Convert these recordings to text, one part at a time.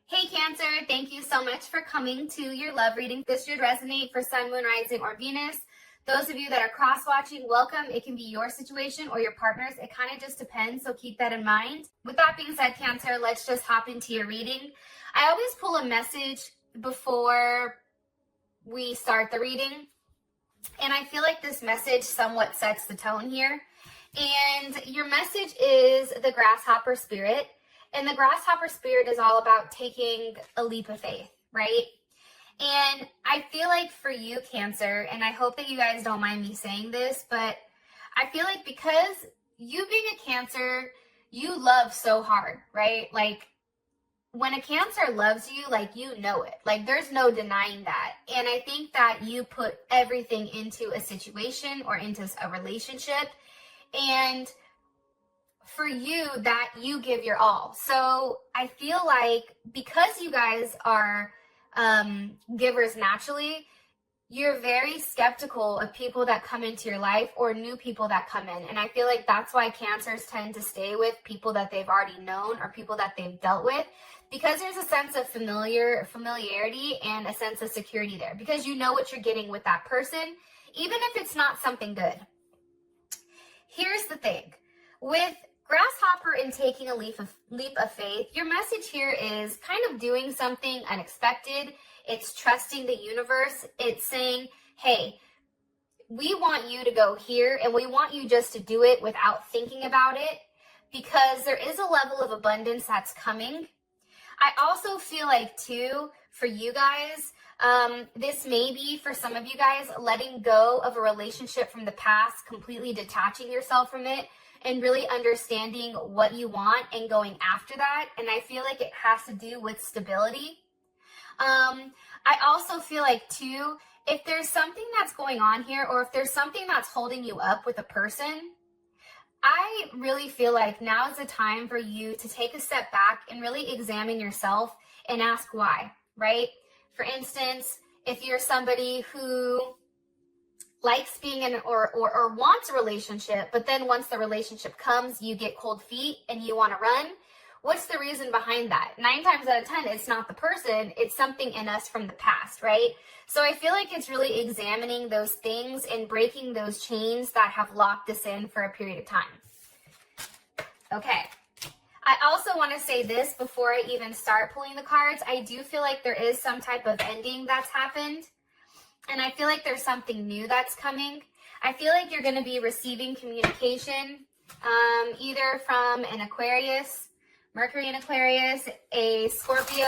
Hey Cancer, thank you so much for coming to your love reading. This should resonate for Sun, Moon, Rising, or Venus. Those of you that are cross-watching, welcome. It can be your situation or your partner's. It kind of just depends, so keep that in mind. With that being said, Cancer, let's just hop into your reading. I always pull a message before we start the reading, and I feel like this message somewhat sets the tone here. And your message is the grasshopper spirit. And the grasshopper spirit is all about taking a leap of faith, right? And I feel like for you, Cancer, and I hope that you guys don't mind me saying this, but I feel like because you being a Cancer, you love so hard, right? Like when a Cancer loves you, like you know it. Like there's no denying that. And I think that you put everything into a situation or into a relationship, and for you, that you give your all. So I feel like because you guys are givers naturally, you're very skeptical of people that come into your life or new people that come in. And I feel like that's why Cancers tend to stay with people that they've already known or people that they've dealt with, because there's a sense of familiarity and a sense of security there, because you know what you're getting with that person, even if it's not something good. Here's the thing. With grasshopper and taking a leap of faith, your message here is kind of doing something unexpected. It's trusting the universe. It's saying, hey, we want you to go here and we want you just to do it without thinking about it, because there is a level of abundance that's coming. I also feel like too, for you guys, this may be for some of you guys letting go of a relationship from the past, completely detaching yourself from it, and really understanding what you want and going after that. And I feel like it has to do with stability. I also feel like too, if there's something that's going on here, or if there's something that's holding you up with a person, I really feel like now is the time for you to take a step back and really examine yourself and ask why, right? For instance, if you're somebody who likes being in or wants a relationship, but then once the relationship comes, you get cold feet and you want to run. What's the reason behind that? 9 times out of 10, it's not the person, it's something in us from the past, right? So I feel like it's really examining those things and breaking those chains that have locked us in for a period of time. Okay. I also want to say this before I even start pulling the cards. I do feel like there is some type of ending that's happened. And I feel like there's something new that's coming. I feel like you're going to be receiving communication either from an Aquarius, Mercury in Aquarius, a Scorpio,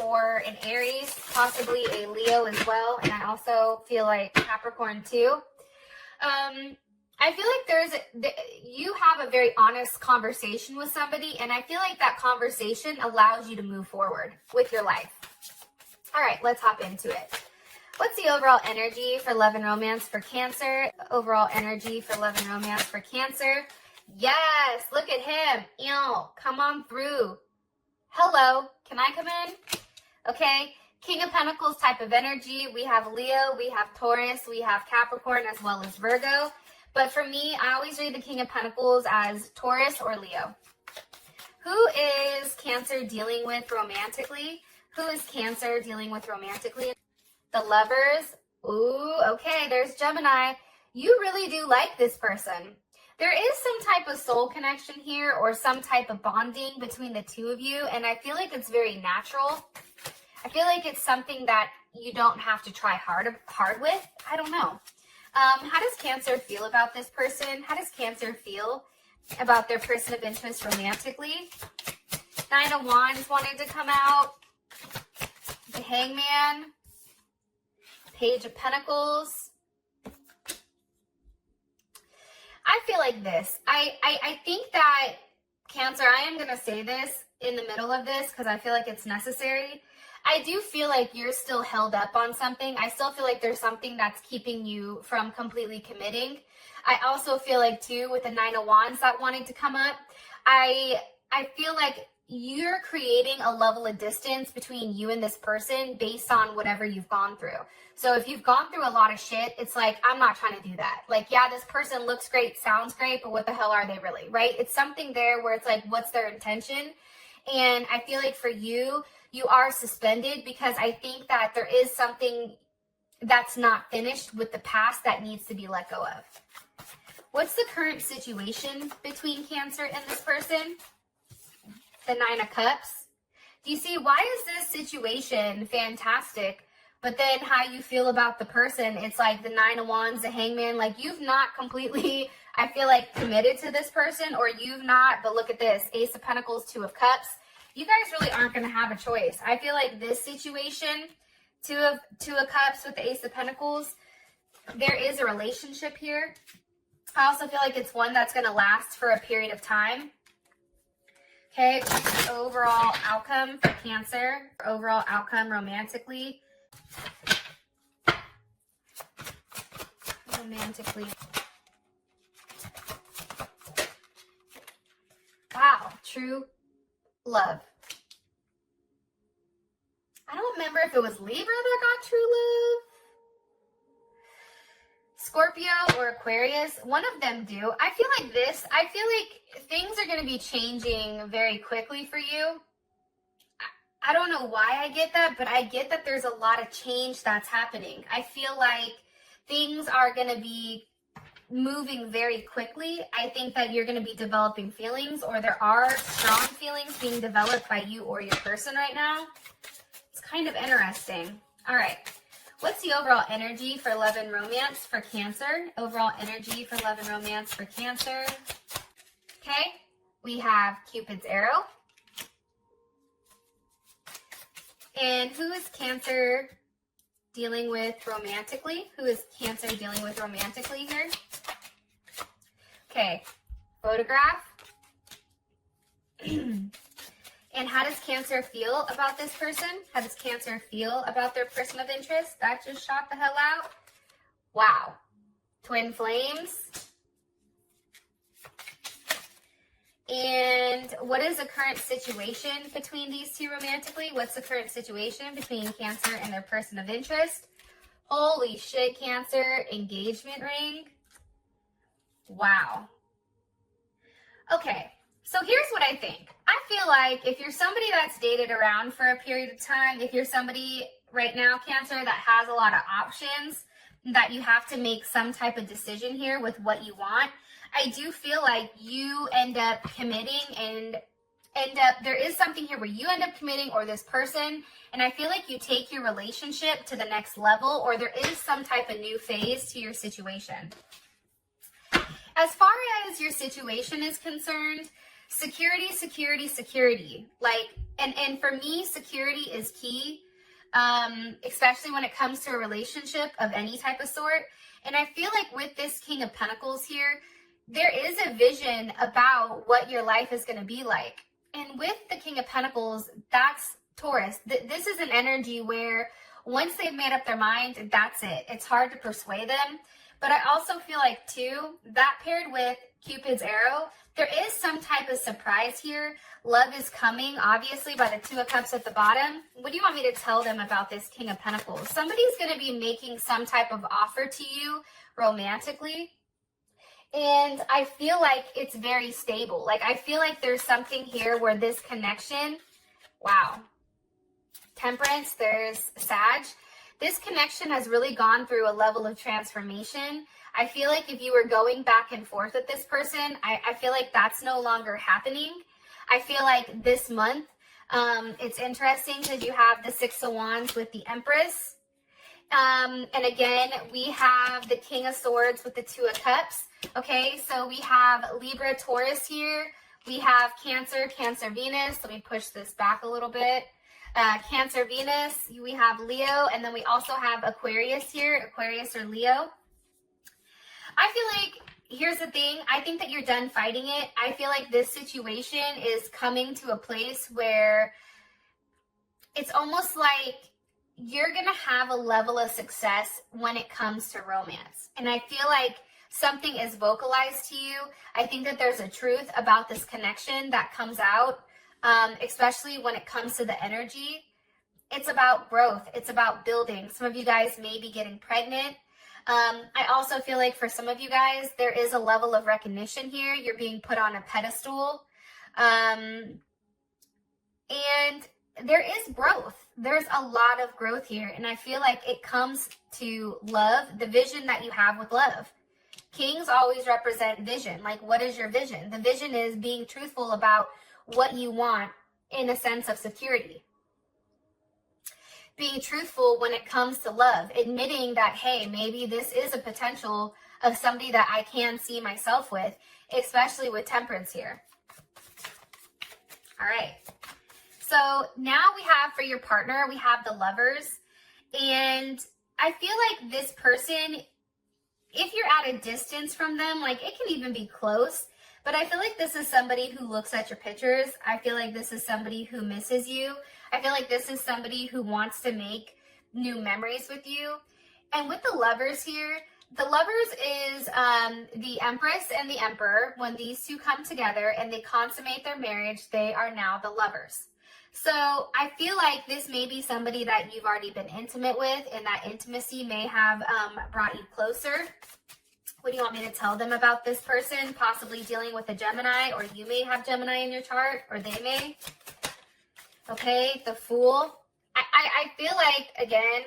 or an Aries, possibly a Leo as well. And I also feel like Capricorn too. I feel like you have a very honest conversation with somebody, and I feel like that conversation allows you to move forward with your life. All right, let's hop into it. What's the overall energy for love and romance for Cancer? Overall energy for love and romance for Cancer. Yes, look at him. Ew, come on through. Hello, can I come in? Okay, King of Pentacles type of energy. We have Leo, we have Taurus, we have Capricorn, as well as Virgo. But for me, I always read the King of Pentacles as Taurus or Leo. Who is Cancer dealing with romantically? Who is Cancer dealing with romantically? The Lovers. Ooh, okay, there's Gemini. You really do like this person. There is some type of soul connection here or some type of bonding between the two of you, and I feel like it's very natural. I feel like it's something that you don't have to try hard with. I don't know. How does Cancer feel about this person? How does Cancer feel about their person of interest romantically? 9 of Wands wanted to come out. The Hangman. Page of Pentacles. I feel like this. I think that Cancer, I am going to say this in the middle of this because I feel like it's necessary. I do feel like you're still held up on something. I still feel like there's something that's keeping you from completely committing. I also feel like too, with the 9 of Wands that wanted to come up, I feel like you're creating a level of distance between you and this person based on whatever you've gone through. So if you've gone through a lot of shit, it's like, I'm not trying to do that. Like, yeah, this person looks great, sounds great, but what the hell are they really, right? It's something there where it's like, what's their intention? And I feel like for you, you are suspended because I think that there is something that's not finished with the past that needs to be let go of. What's the current situation between Cancer and this person? The Nine of Cups. Do you see, why is this situation fantastic, but then how you feel about the person, it's like the Nine of Wands, the Hangman, like you've not completely, I feel like, committed to this person, or you've not, but look at this, Ace of Pentacles, Two of Cups. You guys really aren't going to have a choice. I feel like this situation, Two of Cups with the Ace of Pentacles, there is a relationship here. I also feel like it's one that's going to last for a period of time. Okay, overall outcome for Cancer, overall outcome romantically. Wow, true love. I don't remember if it was Libra that got true love. Scorpio or Aquarius, one of them do. I feel like things are going to be changing very quickly for you. I don't know why I get that, but I get that there's a lot of change that's happening. I feel like things are going to be moving very quickly. I think that you're going to be developing feelings, or there are strong feelings being developed by you or your person right now. It's kind of interesting. All right. What's the overall energy for love and romance for Cancer? Overall energy for love and romance for Cancer. Okay, we have Cupid's arrow. And who is Cancer dealing with romantically? Who is Cancer dealing with romantically here? Okay, photograph. And how does Cancer feel about this person? How does Cancer feel about their person of interest? That just shot the hell out. Wow. Twin flames. And what is the current situation between these two romantically? What's the current situation between Cancer and their person of interest? Holy shit, Cancer. Engagement ring. Wow. Okay. So here's what I think. I feel like if you're somebody that's dated around for a period of time, if you're somebody right now, Cancer, that has a lot of options, that you have to make some type of decision here with what you want, I do feel like you end up committing and there is something here where you end up committing, or this person, and I feel like you take your relationship to the next level, or there is some type of new phase to your situation. As far as your situation is concerned, security, security, security. Like, and for me, security is key, especially when it comes to a relationship of any type of sort. And I feel like with this King of Pentacles here, there is a vision about what your life is going to be like. And with the King of Pentacles, that's Taurus. This is an energy where once they've made up their mind, that's it. It's hard to persuade them. But I also feel like, too, that paired with Cupid's arrow, there is some type of surprise here. Love is coming, obviously, by the Two of Cups at the bottom. What do you want me to tell them about this King of Pentacles? Somebody's going to be making some type of offer to you romantically. And I feel like it's very stable. Like, I feel like there's something here where this connection, wow. Temperance, there's Sag. This connection has really gone through a level of transformation. I feel like if you were going back and forth with this person, I feel like that's no longer happening. I feel like this month, it's interesting because you have the Six of Wands with the Empress. And again, we have the King of Swords with the Two of Cups. Okay, so we have Libra, Taurus here. We have Cancer, Cancer, Venus. Let me push this back a little bit. Cancer, Venus. We have Leo, and then we also have Aquarius here, Aquarius or Leo. I feel like, here's the thing, I think that you're done fighting it. I feel like this situation is coming to a place where it's almost like you're going to have a level of success when it comes to romance. And I feel like something is vocalized to you. I think that there's a truth about this connection that comes out, especially when it comes to the energy. It's about growth. It's about building. Some of you guys may be getting pregnant. I also feel like for some of you guys, there is a level of recognition here. You're being put on a pedestal. And there is growth. There's a lot of growth here. And I feel like it comes to love, the vision that you have with love. Kings always represent vision. Like, what is your vision? The vision is being truthful about what you want in a sense of security. Being truthful when it comes to love, admitting that, hey, maybe this is a potential of somebody that I can see myself with, especially with temperance here. All right. So now we have for your partner, we have the lovers. And I feel like this person, if you're at a distance from them, like it can even be close, but I feel like this is somebody who looks at your pictures. I feel like this is somebody who misses you. I feel like this is somebody who wants to make new memories with you. And with the lovers here, the lovers is the Empress and the Emperor. When these two come together and they consummate their marriage, they are now the lovers. So I feel like this may be somebody that you've already been intimate with, and that intimacy may have brought you closer. What do you want me to tell them about this person? Possibly dealing with a Gemini, or you may have Gemini in your chart, or they may. Okay, the Fool. I feel like, again,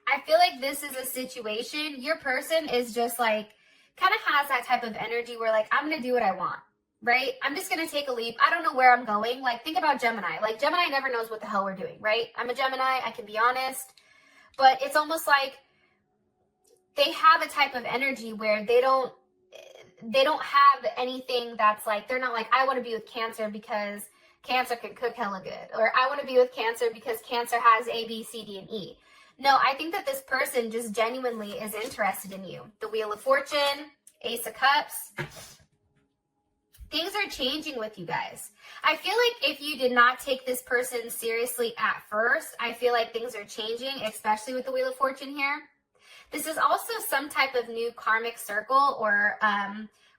I feel like this is a situation. Your person is just like, kind of has that type of energy where like, I'm going to do what I want, right? I'm just going to take a leap. I don't know where I'm going. Like, think about Gemini. Like, Gemini never knows what the hell we're doing, right? I'm a Gemini. I can be honest. But it's almost like they have a type of energy where they don't have anything that's like, they're not like, I want to be with Cancer because Cancer can cook hella good. Or I want to be with Cancer because Cancer has A, B, C, D, and E. No, I think that this person just genuinely is interested in you. The Wheel of Fortune, Ace of Cups. Things are changing with you guys. I feel like if you did not take this person seriously at first, I feel like things are changing, especially with the Wheel of Fortune here. This is also some type of new karmic circle or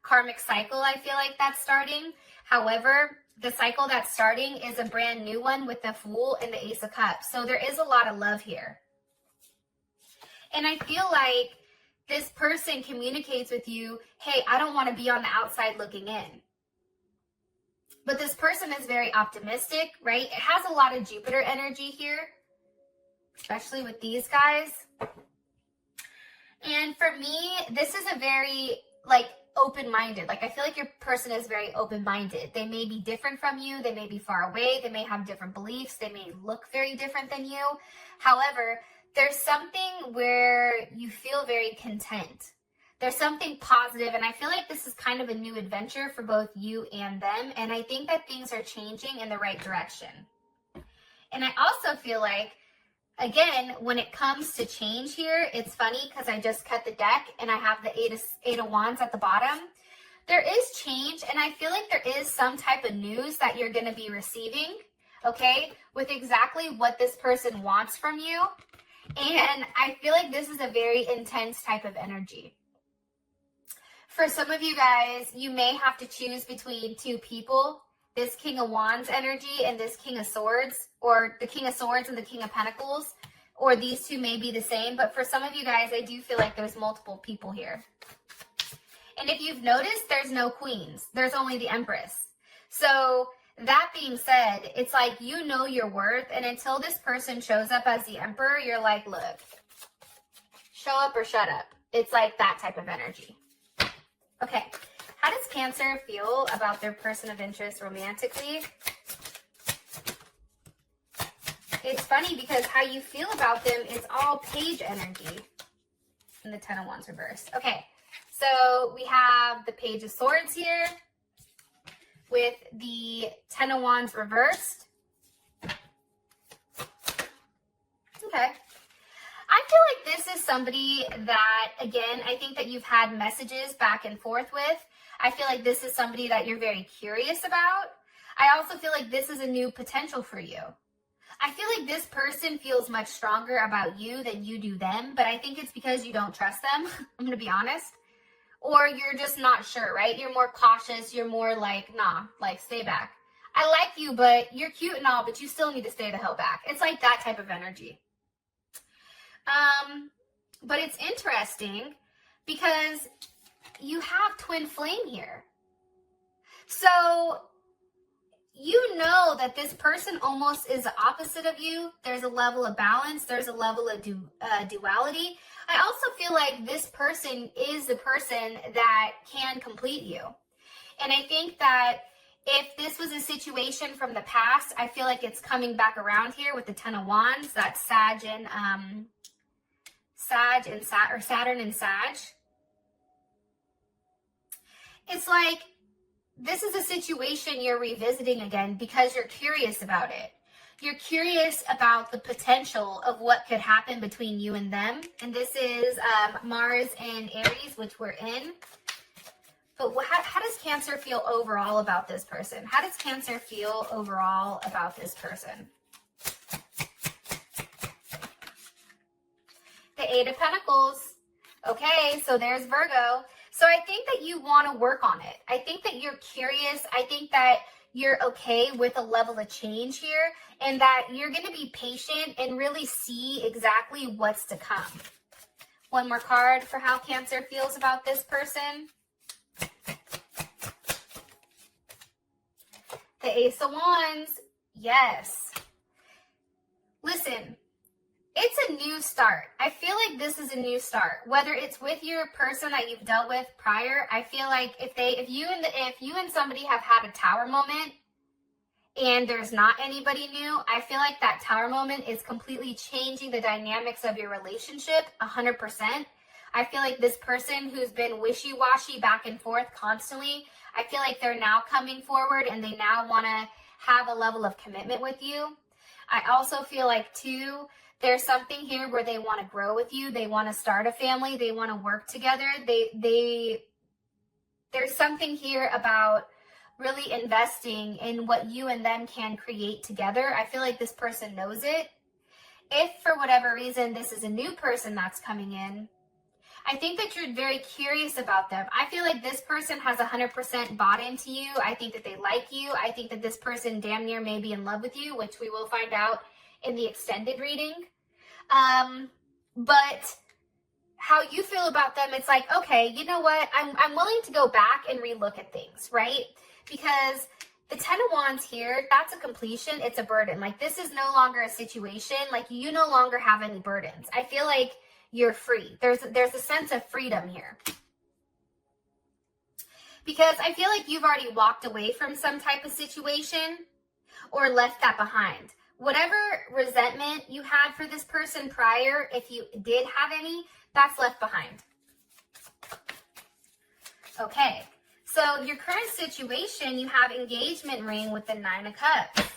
karmic cycle, I feel like that's starting. However, the cycle that's starting is a brand new one with the Fool and the Ace of Cups. So there is a lot of love here. And I feel like this person communicates with you, hey, I don't want to be on the outside looking in. But this person is very optimistic, right? It has a lot of Jupiter energy here, especially with these guys. And for me, this is a very, like, open-minded. Like, I feel like your person is very open-minded. They may be different from you. They may be far away. They may have different beliefs. They may look very different than you. However, there's something where you feel very content. There's something positive, and I feel like this is kind of a new adventure for both you and them, and I think that things are changing in the right direction. And I also feel like, again, when it comes to change here, it's funny because I just cut the deck and I have the Eight of Wands at the bottom. There is change, and I feel like there is some type of news that you're going to be receiving, okay, with exactly what this person wants from you. And I feel like this is a very intense type of energy. For some of you guys, you may have to choose between two people, this King of Wands energy and this King of Swords, or the King of Swords and the King of Pentacles, or these two may be the same. But for some of you guys, I do feel like there's multiple people here. And if you've noticed, there's no queens. There's only the Empress. So that being said, it's like you know your worth, and until this person shows up as the Emperor, you're like, look, show up or shut up. It's like that type of energy. Okay, how does Cancer feel about their person of interest romantically? It's funny because how you feel about them is all page energy in the Ten of Wands reverse. Okay, so we have the Page of Swords here with the Ten of Wands reversed. Okay. I feel like this is somebody that, again, I think that you've had messages back and forth with. I feel like this is somebody that you're very curious about. I also feel like this is a new potential for you. I feel like this person feels much stronger about you than you do them, but I think it's because you don't trust them. I'm going to be honest. Or you're just not sure, right? You're more cautious. You're more like, nah, like stay back. I like you, but you're cute and all, but you still need to stay the hell back. It's like that type of energy. But it's interesting because you have twin flame here. So you know that this person almost is the opposite of you. There's a level of balance. There's a level of duality. I also feel like this person is the person that can complete you. And I think that if this was a situation from the past, I feel like it's coming back around here with the Ten of Wands. That's Saturn and Sag. It's like this is a situation you're revisiting again because you're curious about it. You're curious about the potential of what could happen between you and them. And this is Mars and Aries, which we're in. But how does Cancer feel overall about this person? How does Cancer feel overall about this person? The Eight of Pentacles. Okay, so there's Virgo. So I think that you want to work on it. I think that you're curious. I think that you're okay with a level of change here and that you're going to be patient and really see exactly what's to come. One more card for how Cancer feels about this person. The Ace of Wands. Yes. Listen. It's a new start. I feel like this is a new start. Whether it's with your person that you've dealt with prior, I feel like if you and somebody have had a tower moment and there's not anybody new, I feel like that tower moment is completely changing the dynamics of your relationship 100%. I feel like this person who's been wishy-washy back and forth constantly, I feel like they're now coming forward and they now want to have a level of commitment with you. I also feel like too, there's something here where they want to grow with you. They want to start a family. They want to work together. There's something here about really investing in what you and them can create together. I feel like this person knows it. If for whatever reason this is a new person that's coming in, I think that you're very curious about them. I feel like this person has 100% bought into you. I think that they like you. I think that this person damn near may be in love with you, which we will find out in the extended reading. But how you feel about them, it's like, okay, you know what? I'm willing to go back and relook at things, right? Because the Ten of Wands here, that's a completion. It's a burden. Like this is no longer a situation. Like you no longer have any burdens. I feel like you're free. There's a sense of freedom here. Because I feel like you've already walked away from some type of situation or left that behind. Whatever resentment you had for this person prior, if you did have any, that's left behind. Okay, so your current situation, you have engagement ring with the Nine of Cups.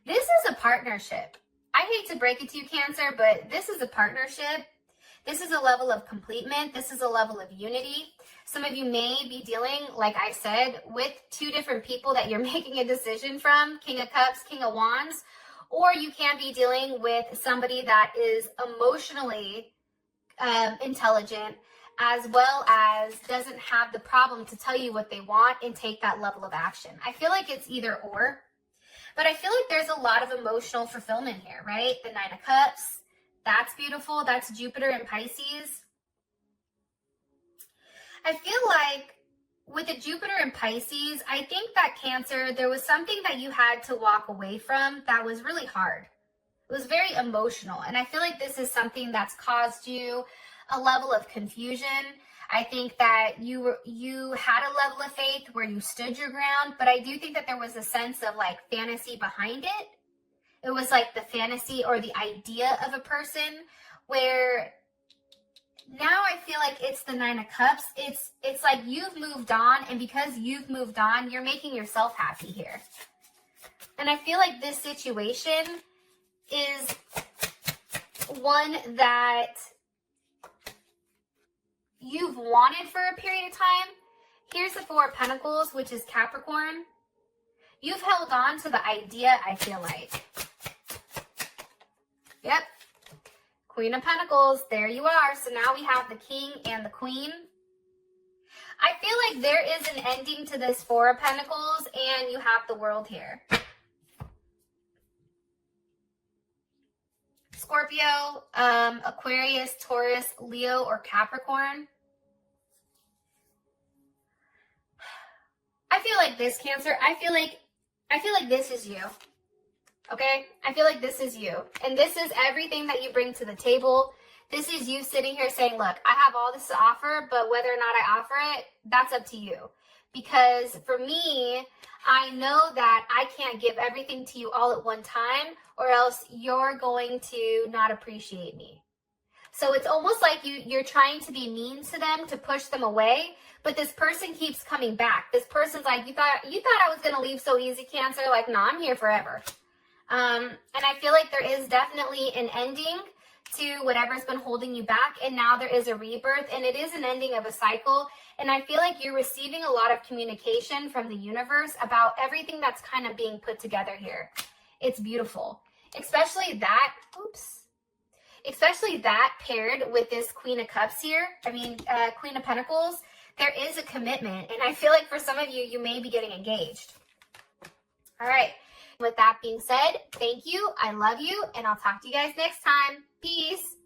This is a partnership. I hate to break it to you, Cancer, but this is a partnership. This is a level of completement. This is a level of unity. Some of you may be dealing, like I said, with two different people that you're making a decision from, King of Cups, King of Wands, or you can be dealing with somebody that is emotionally intelligent, as well as doesn't have the problem to tell you what they want and take that level of action. I feel like it's either or, but I feel like there's a lot of emotional fulfillment here, right? The Nine of Cups, that's beautiful. That's Jupiter and Pisces. I feel like with the Jupiter and Pisces, I think that Cancer, there was something that you had to walk away from that was really hard. It was very emotional. And I feel like this is something that's caused you a level of confusion. I think that you had a level of faith where you stood your ground, but I do think that there was a sense of like fantasy behind it. It was like the fantasy or the idea of a person where now I feel like it's the Nine of Cups. It's like you've moved on, and because you've moved on, you're making yourself happy here. And I feel like this situation is one that you've wanted for a period of time. Here's the Four of Pentacles, which is Capricorn. You've held on to the idea, I feel like. Yep. Queen of Pentacles, there you are. So now we have the King and the Queen. I feel like there is an ending to this Four of Pentacles, and you have the World here. Scorpio, Aquarius, Taurus, Leo, or Capricorn. I feel like this, Cancer, I feel like I feel like this is you. Okay? I feel like this is you. And this is everything that you bring to the table. This is you sitting here saying, look, I have all this to offer, but whether or not I offer it, that's up to you. Because for me, I know that I can't give everything to you all at one time, or else you're going to not appreciate me. So it's almost like you're trying to be mean to them, to push them away, but this person keeps coming back. This person's like, you thought I was going to leave so easy, Cancer? Like, no, I'm here forever. And I feel like there is definitely an ending to whatever's been holding you back, and now there is a rebirth, and it is an ending of a cycle. And I feel like you're receiving a lot of communication from the universe about everything that's kind of being put together here. It's beautiful, especially that paired with this Queen of Cups here. Queen of Pentacles. There is a commitment, and I feel like for some of you, you may be getting engaged. All right. With that being said, thank you. I love you, and I'll talk to you guys next time. Peace.